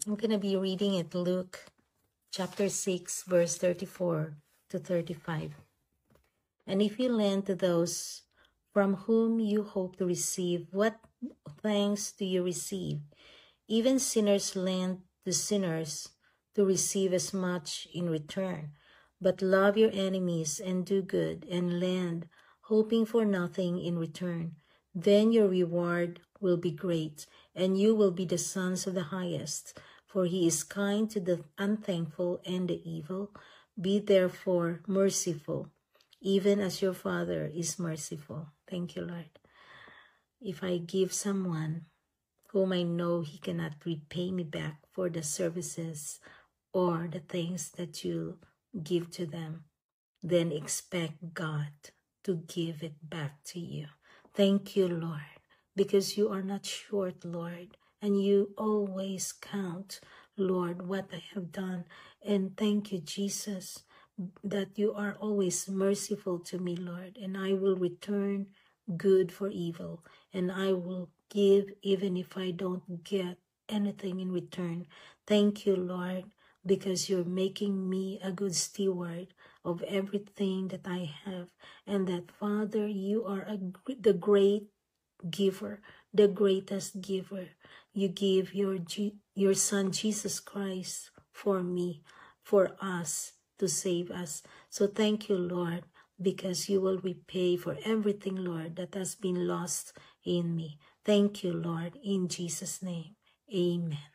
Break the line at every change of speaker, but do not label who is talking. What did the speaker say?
I'm going to be reading it, Luke chapter 6, verse 34 to 35. And if you lend to those from whom you hope to receive, what thanks do you receive? Even sinners lend to sinners to receive as much in return. But love your enemies and do good and lend, hoping for nothing in return. Then your reward will be great, and you will be the sons of the highest. For he is kind to the unthankful and the evil. Be therefore merciful, even as your Father is merciful. Thank you, Lord. If I give someone whom I know he cannot repay me back for the services or the things that you give to them, then expect God to give it back to you. Thank you, Lord, because you are not short, Lord, and you always count, Lord, what I have done. And thank you, Jesus, that you are always merciful to me, Lord, and I will return good for evil, and I will give even if I don't get anything in return. Thank you, Lord, because you're making me a good steward of everything that I have, and that, Father, you are the great giver, the greatest giver. You give your Son, Jesus Christ, for me, for us, to save us. So thank you, Lord, because you will repay for everything, Lord, that has been lost in me. Thank you, Lord, in Jesus' name. Amen.